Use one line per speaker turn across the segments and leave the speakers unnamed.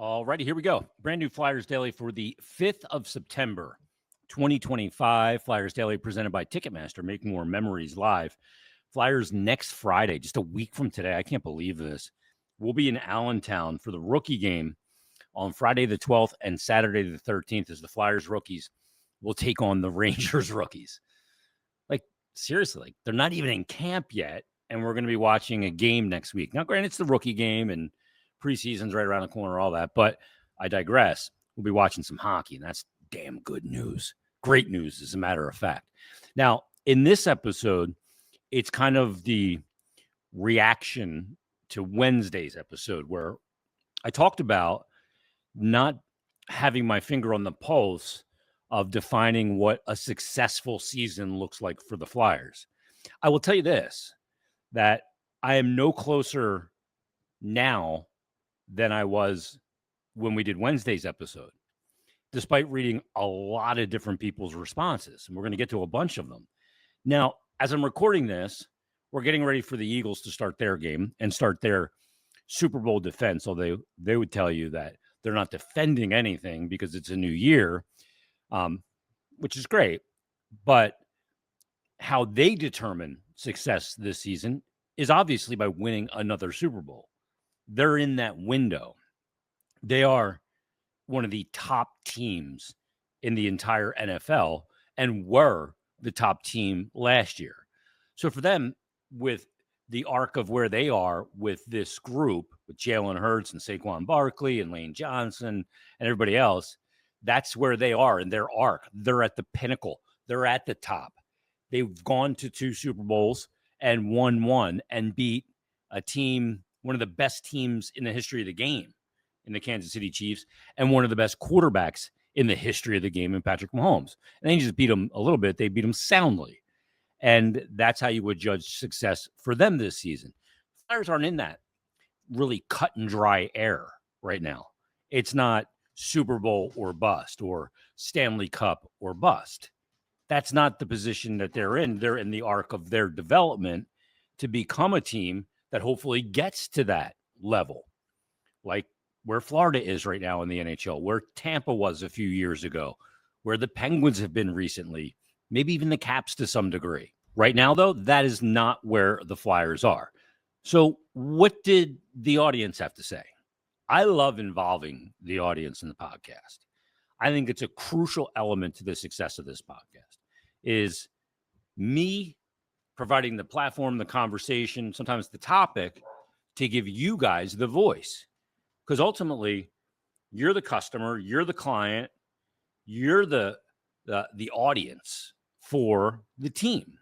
All righty, here we go. Brand new Flyers Daily for the 5th of September, 2025. Flyers Daily presented by Ticketmaster. Make more memories live. Flyers next Friday, just a week from today. I can't believe this. We'll be in Allentown for the rookie game on Friday the 12th and Saturday the 13th as the Flyers rookies will take on the Rangers rookies. Like, seriously, they're not even in camp yet, and we're going to be watching a game next week. Now, granted, it's the rookie game, and preseason's right around the corner, all that, but I digress. We'll be watching some hockey, and that's damn good news. Great news, as a matter of fact. Now, in this episode, it's kind of the reaction to Wednesday's episode where I talked about not having my finger on the pulse of defining what a successful season looks like for the Flyers. I will tell you this, that I am no closer now than I was when we did Wednesday's episode, despite reading a lot of different people's responses. And we're going to get to a bunch of them. Now, as I'm recording this, we're getting ready for the Eagles to start their game and start their Super Bowl defense. Although they would tell you that they're not defending anything because it's a new year, which is great. But how they determine success this season is obviously by winning another Super Bowl. They're in that window. They are one of the top teams in the entire NFL and were the top team last year. So for them, with the arc of where they are with this group, with Jalen Hurts and Saquon Barkley and Lane Johnson and everybody else, that's where they are in their arc. They're at the pinnacle. They're at the top. They've gone to 2 Super Bowls and won one and beat a team, one of the best teams in the history of the game in the Kansas City Chiefs, and one of the best quarterbacks in the history of the game in Patrick Mahomes. And they just beat them a little bit. They beat them soundly. And that's how you would judge success for them this season. Flyers aren't in that really cut and dry air right now. It's not Super Bowl or bust or Stanley Cup or bust. That's not the position that they're in. They're in the arc of their development to become a team that hopefully gets to that level, like where Florida is right now in the NHL, where Tampa was a few years ago, where the Penguins have been recently, maybe even the Caps to some degree. Right now, though, that is not where the Flyers are. So what did the audience have to say? I love involving the audience in the podcast. I think it's a crucial element to the success of this podcast is me providing the platform, the conversation, sometimes the topic to give you guys the voice. Because ultimately, you're the customer, you're the client, you're the audience for the team.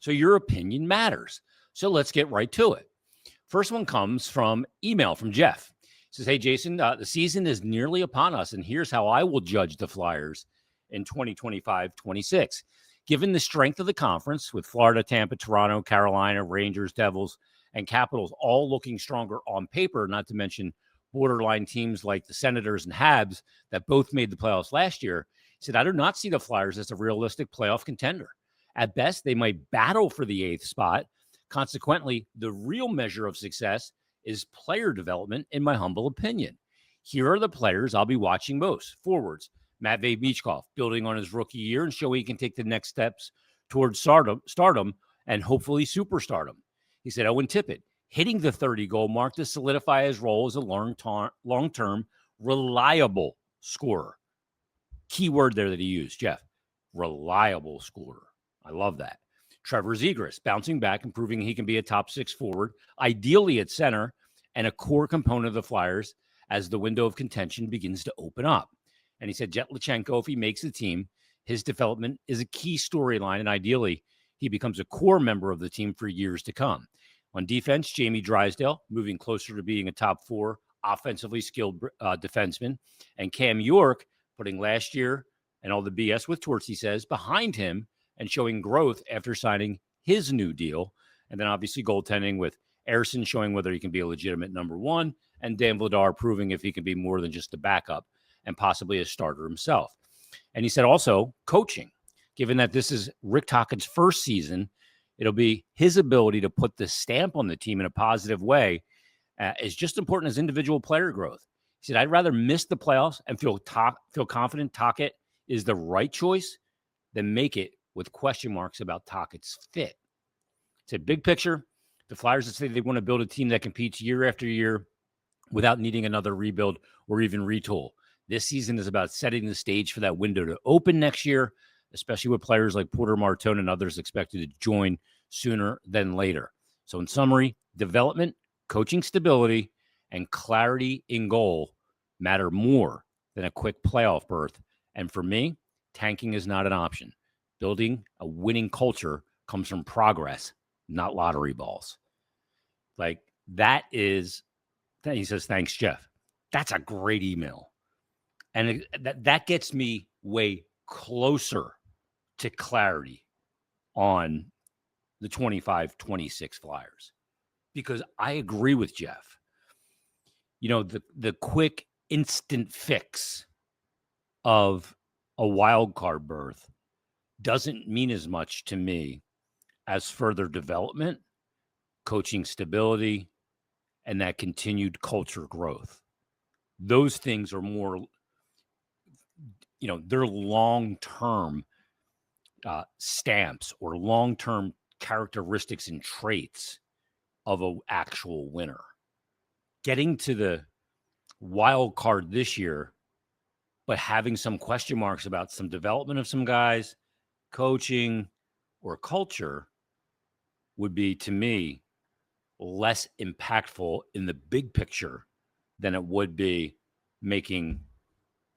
So your opinion matters. So let's get right to it. First one comes from email from Jeff. He says, hey, Jason, the season is nearly upon us, and here's how I will judge the Flyers in 2025-26. Given the strength of the conference with Florida, Tampa, Toronto, Carolina, Rangers, Devils, and Capitals all looking stronger on paper, not to mention borderline teams like the Senators and Habs that both made the playoffs last year, he said, I do not see the Flyers as a realistic playoff contender. At best, they might battle for the 8th spot. Consequently, the real measure of success is player development, in my humble opinion. Here are the players I'll be watching most. Forwards, Matvei Michkov, building on his rookie year and showing he can take the next steps towards stardom and hopefully superstardom. He said, Owen Tippett, hitting the 30-goal mark to solidify his role as a long-term, reliable scorer. Key word there that he used, Jeff, reliable scorer. I love that. Trevor Zegras, bouncing back and proving he can be a top 6 forward, ideally at center, and a core component of the Flyers as the window of contention begins to open up. And he said, Jet Lachenko, if he makes the team, his development is a key storyline, and ideally, he becomes a core member of the team for years to come. On defense, Jamie Drysdale, moving closer to being a top 4 offensively skilled defenseman, and Cam York, putting last year and all the BS with Torts, he says, behind him and showing growth after signing his new deal. And then obviously goaltending with Ersson showing whether he can be a legitimate number 1, and Dan Vladar proving if he can be more than just a backup and possibly a starter himself. And he said also coaching, given that this is Rick Tocchet's first season, it'll be his ability to put the stamp on the team in a positive way is just important as individual player growth. He He said, I'd rather miss the playoffs and feel confident Tocchet is the right choice than make it with question marks about Tocchet's fit. He said, big picture, the Flyers say they want to build a team that competes year after year without needing another rebuild or even retool. This season is about setting the stage for that window to open next year, especially with players like Porter Martone and others expected to join sooner than later. So in summary, development, coaching stability, and clarity in goal matter more than a quick playoff berth. And for me, tanking is not an option. Building a winning culture comes from progress, not lottery balls. Like that is, he says, thanks, Jeff. That's a great email. And that gets me way closer to clarity on the 25-26 Flyers. Because I agree with Jeff. You know, the quick instant fix of a wild card berth doesn't mean as much to me as further development, coaching stability, and that continued culture growth. Those things are more, you know, they're long-term stamps or long-term characteristics and traits of an actual winner. Getting to the wild card this year, but having some question marks about some development of some guys, coaching, or culture would be, to me, less impactful in the big picture than it would be making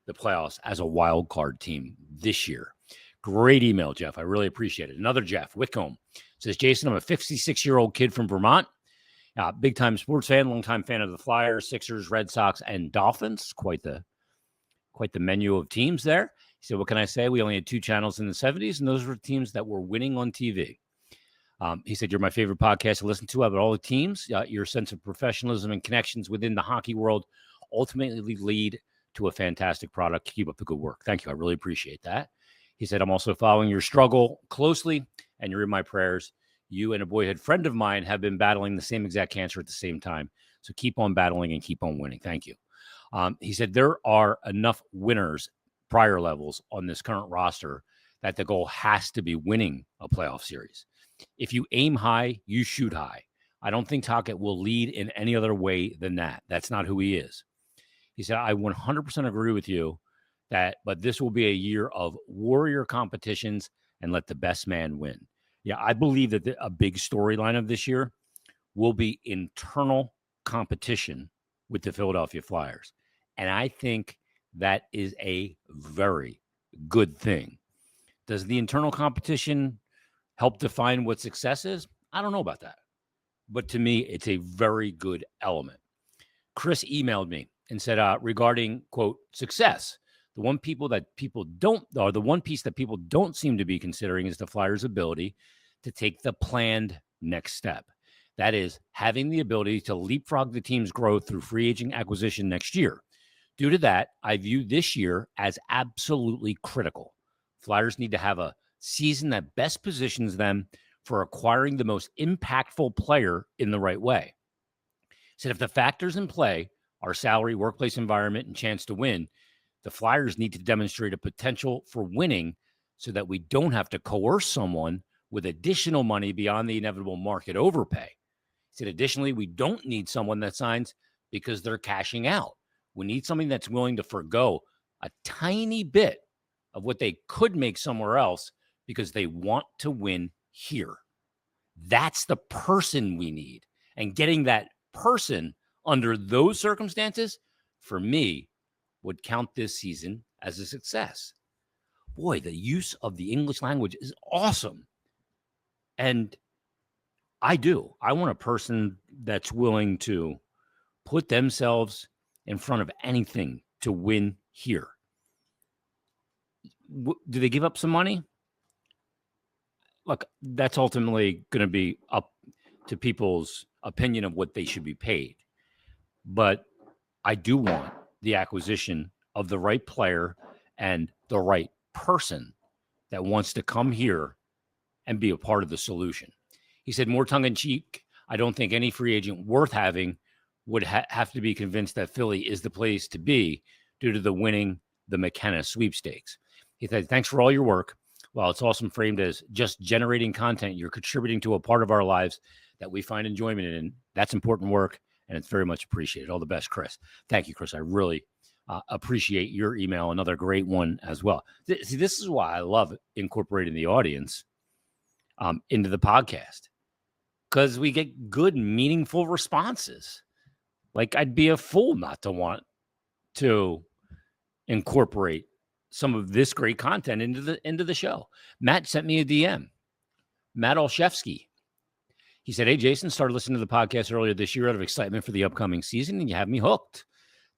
the playoffs as a wild card team this year. Great email, Jeff. I really appreciate it. Another Jeff Whitcomb says, Jason, I'm a 56-year-old kid from Vermont. Big-time sports fan, long-time fan of the Flyers, Sixers, Red Sox, and Dolphins. Quite the menu of teams there. He said, what can I say? We only had 2 channels in the 70s, and those were teams that were winning on TV. He said, you're my favorite podcast to listen to about all the teams. Your sense of professionalism and connections within the hockey world ultimately lead to a fantastic product. Keep up the good work. Thank you. I really appreciate that. He said, I'm also following your struggle closely, and you're in my prayers. You and a boyhood friend of mine have been battling the same exact cancer at the same time. So keep on battling and keep on winning. Thank you. He said, there are enough winners, prior levels on this current roster that the goal has to be winning a playoff series. If you aim high, you shoot high. I don't think Tocchet will lead in any other way than that. That's not who he is. He said, I 100% agree with you but this will be a year of warrior competitions and let the best man win. Yeah, I believe that a big storyline of this year will be internal competition with the Philadelphia Flyers. And I think that is a very good thing. Does the internal competition help define what success is? I don't know about that. But to me, it's a very good element. Chris emailed me and said, regarding, quote, success, the one piece that people don't seem to be considering is the Flyers' ability to take the planned next step. That is, having the ability to leapfrog the team's growth through free agent acquisition next year. Due to that, I view this year as absolutely critical. Flyers need to have a season that best positions them for acquiring the most impactful player in the right way. Said if the factors in play are salary, workplace environment, and chance to win, the Flyers need to demonstrate a potential for winning so that we don't have to coerce someone with additional money beyond the inevitable market overpay. He said, additionally, we don't need someone that signs because they're cashing out. We need something that's willing to forgo a tiny bit of what they could make somewhere else because they want to win here. That's the person we need. And getting that person under those circumstances, for me, would count this season as a success. Boy, the use of the English language is awesome. And I want a person that's willing to put themselves in front of anything to win here. Do they give up some money? Look, that's ultimately going to be up to people's opinion of what they should be paid. But I do want the acquisition of the right player and the right person that wants to come here and be a part of the solution. He said, more tongue-in-cheek, I don't think any free agent worth having would have to be convinced that Philly is the place to be due to the winning the McKenna sweepstakes. He said, thanks for all your work. While it's awesome framed as just generating content, you're contributing to a part of our lives that we find enjoyment in. That's important work, and it's very much appreciated. All the best, Chris. Thank you, Chris. I really appreciate your email. Another great one as well. See, this is why I love incorporating the audience into the podcast, because we get good, meaningful responses. Like, I'd be a fool not to want to incorporate some of this great content into the show. Matt sent me a DM. Matt Olszewski. He said, hey, Jason, started listening to the podcast earlier this year out of excitement for the upcoming season, and you have me hooked.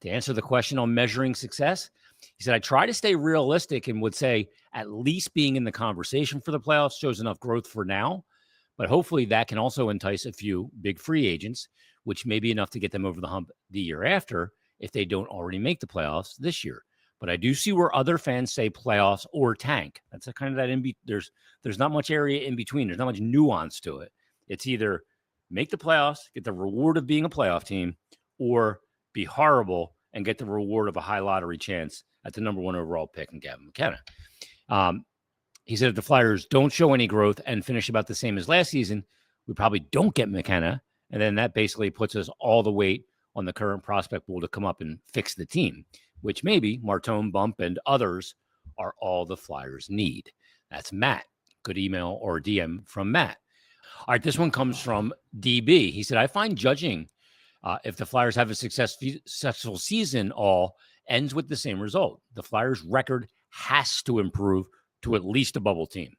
To answer the question on measuring success, he said, I try to stay realistic and would say at least being in the conversation for the playoffs shows enough growth for now, but hopefully that can also entice a few big free agents, which may be enough to get them over the hump the year after if they don't already make the playoffs this year. But I do see where other fans say playoffs or tank. That's a kind of that there's not much area in between. There's not much nuance to it. It's either make the playoffs, get the reward of being a playoff team, or be horrible and get the reward of a high lottery chance at the number 1 overall pick in Gavin McKenna. He said if the Flyers don't show any growth and finish about the same as last season, we probably don't get McKenna. And then that basically puts us all the weight on the current prospect pool to come up and fix the team, which maybe Martone, Bump, and others are all the Flyers need. That's Matt. Good email or DM from Matt. All right, this one comes from DB. He said, I find judging if the Flyers have a successful season all ends with the same result. The Flyers' record has to improve to at least a bubble team.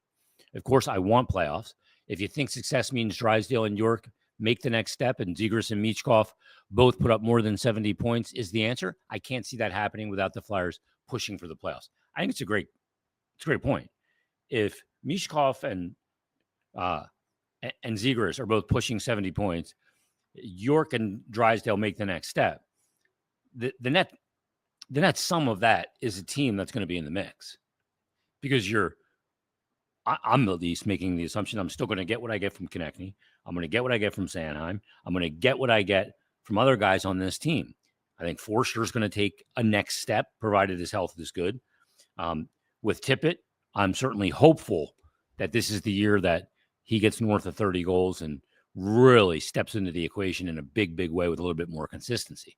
Of course, I want playoffs. If you think success means Drysdale and York make the next step and Zegras and Michkov both put up more than 70 points is the answer, I can't see that happening without the Flyers pushing for the playoffs. I think it's a great point. If Michkov and Zegras are both pushing 70 points, York and Drysdale make the next step, the net sum of that is a team that's going to be in the mix, because I'm at least making the assumption I'm still going to get what I get from Konechny. I'm going to get what I get from Sanheim. I'm going to get what I get from other guys on this team. I think Forster's going to take a next step, provided his health is good. With Tippett, I'm certainly hopeful that this is the year that he gets north of 30 goals and really steps into the equation in a big, big way with a little bit more consistency.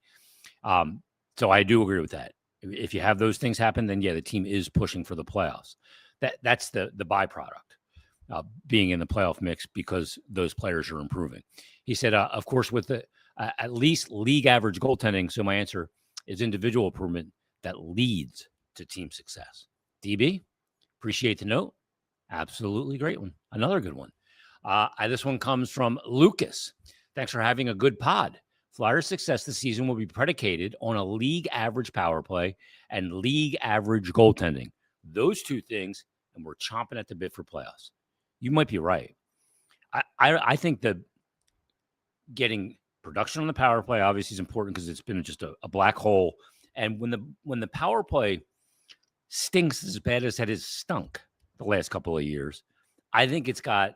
So I do agree with that. If you have those things happen, then yeah, the team is pushing for the playoffs. That's the byproduct, being in the playoff mix, because those players are improving. He said, of course, with the at least league average goaltending. So my answer is individual improvement that leads to team success. DB, appreciate the note. Absolutely great one. Another good one. This one comes from Lucas. Thanks for having a good pod. Flyers' success this season will be predicated on a league average power play and league average goaltending. Those two things, and we're chomping at the bit for playoffs. You might be right. I think that getting production on the power play obviously is important, because it's been just a black hole. And when the power play stinks as bad as it has stunk the last couple of years, I think it's got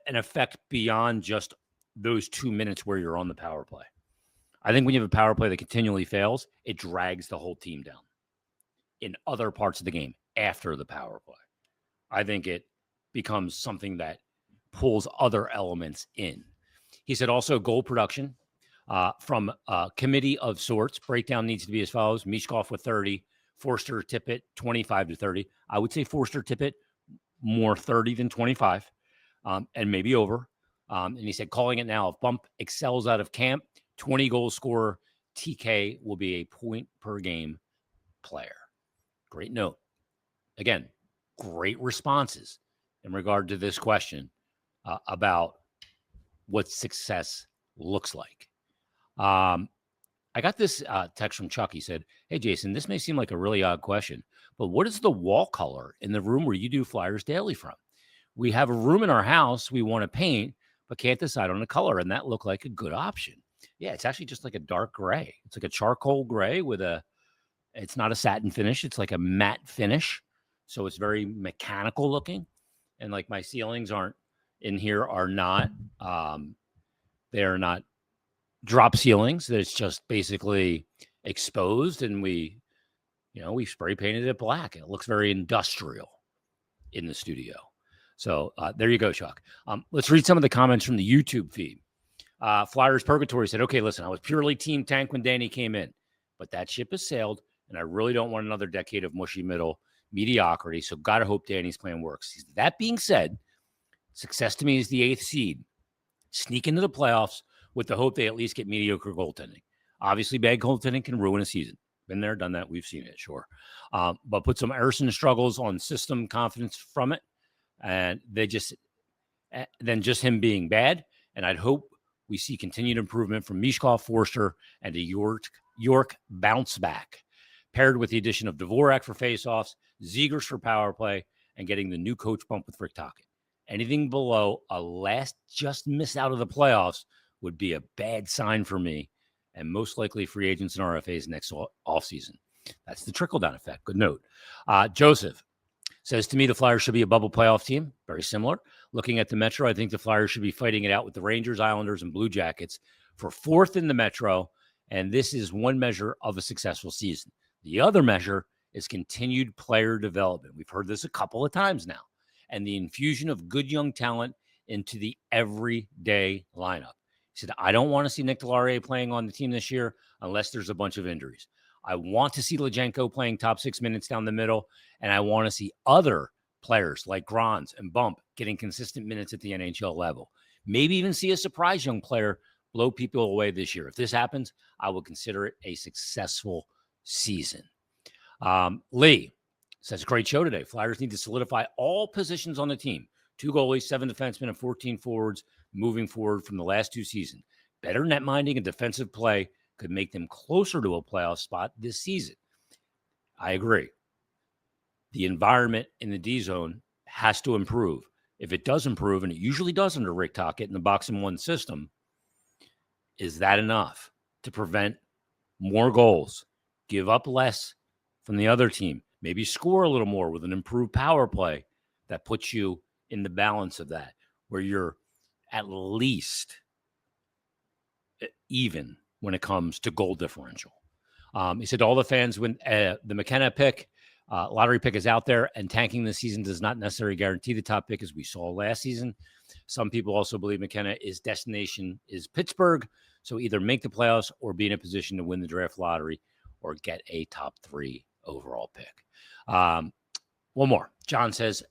an effect beyond just those 2 minutes where you're on the power play. I think when you have a power play that continually fails, it drags the whole team down in other parts of the game after the power play. I think it becomes something that pulls other elements in. He said also goal production from a committee of sorts. Breakdown needs to be as follows: Michkov with 30, Forster, Tippett 25 to 30. I would say Forster, Tippett more 30 than 25, and maybe over. And he said, calling it now, if Bump excels out of camp, 20 goal scorer, TK will be a point per game player. Great note. Again, great responses in regard to this question about what success looks like. I got this text from Chuck. He said, hey, Jason, this may seem like a really odd question, but what is the wall color in the room where you do Flyers Daily from? We have a room in our house we want to paint, but can't decide on a color, and that looked like a good option. Yeah, it's actually just like a dark gray. It's like a charcoal gray it's not a satin finish. It's like a matte finish. So it's very mechanical looking. And like my ceilings are not, they're not drop ceilings that it's just basically exposed, and we spray painted it black. It looks very industrial in the studio. So there you go, Chuck. Let's read some of the comments from the YouTube feed. Flyers Purgatory said, okay, listen, I was purely team tank when Danny came in, but that ship has sailed, and I really don't want another decade of mushy middle mediocrity, so got to hope Danny's plan works. That being said, success to me is the 8th seed. Sneak into the playoffs with the hope they at least get mediocre goaltending. Obviously, bad goaltending can ruin a season. Been there, done that. We've seen it, sure. But put some Ersson struggles on system confidence from it, and then just him being bad. And I'd hope we see continued improvement from Mishkov, Forster, and a York bounce back, paired with the addition of Dvorak for faceoffs, Zegras for power play, and getting the new coach bump with Rick Tocchet. Anything below a last just miss out of the playoffs would be a bad sign for me, and most likely free agents and RFAs next offseason. That's the trickle-down effect. Good note. Joseph says, to me, the Flyers should be a bubble playoff team. Very similar. Looking at the Metro, I think the Flyers should be fighting it out with the Rangers, Islanders, and Blue Jackets for 4th in the Metro, and this is one measure of a successful season. The other measure is continued player development. We've heard this a couple of times now, and the infusion of good young talent into the everyday lineup. He said, I don't want to see Nick Deslauriers playing on the team this year unless there's a bunch of injuries. I want to see Lejenko playing top 6 minutes down the middle, and I want to see other players like Grons and Bump getting consistent minutes at the NHL level. Maybe even see a surprise young player blow people away this year. If this happens, I will consider it a successful season. Lee says, great show today. Flyers need to solidify all positions on the team. 2 goalies, 7 defensemen, and 14 forwards moving forward from the last 2 seasons. Better net minding and defensive play could make them closer to a playoff spot this season. I agree. The environment in the D zone has to improve. If it does improve, and it usually does under Rick Tocchet in the box and one system, is that enough to prevent more goals, give up less from the other team, maybe score a little more with an improved power play that puts you in the balance of that, where you're at least even when it comes to goal differential? He said, all the fans, when the McKenna pick, lottery pick is out there, and tanking this season does not necessarily guarantee the top pick, as we saw last season. Some people also believe McKenna is destination is Pittsburgh, so either make the playoffs or be in a position to win the draft lottery or get a top 3 overall pick. One more. John says,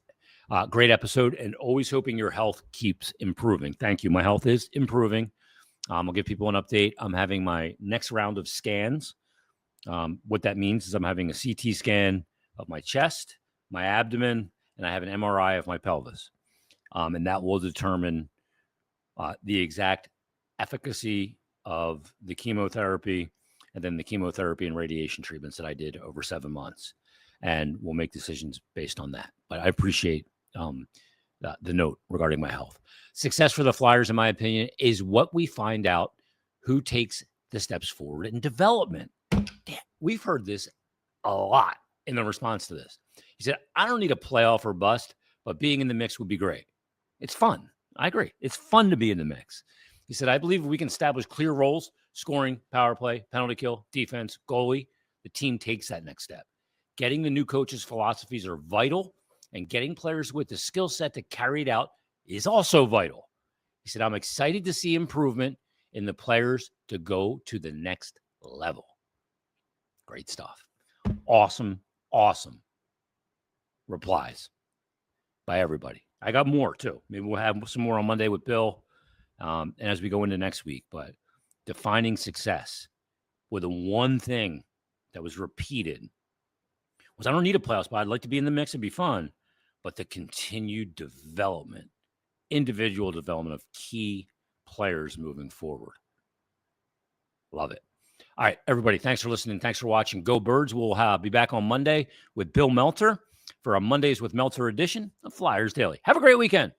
great episode, and always hoping your health keeps improving. Thank you. My health is improving. I'll give people an update. I'm having my next round of scans. What that means is I'm having a CT scan of my chest, my abdomen, and I have an MRI of my pelvis. And that will determine the exact efficacy of the chemotherapy and then the chemotherapy and radiation treatments that I did over 7 months. And we'll make decisions based on that. But I appreciate the note regarding my health. Success for the Flyers, in my opinion, is what we find out who takes the steps forward in development. Damn, we've heard this a lot in the response to this. He said, I don't need a playoff or bust, but being in the mix would be great. It's fun. I agree. It's fun to be in the mix. He said, I believe we can establish clear roles, scoring, power play, penalty kill, defense, goalie. The team takes that next step. Getting the new coach's philosophies are vital, and getting players with the skill set to carry it out is also vital. He said, I'm excited to see improvement in the players to go to the next level. Great stuff. Awesome replies by everybody. I got more too. Maybe we'll have some more on Monday with Bill and as we go into next week. But defining success with the one thing that was repeated was, I don't need a playoff spot. I'd like to be in the mix and be fun. But the continued development, individual development of key players moving forward. Love it. All right, everybody, thanks for listening. Thanks for watching. Go Birds. We'll be back on Monday with Bill Melter for a Mondays with Melter edition of Flyers Daily. Have a great weekend.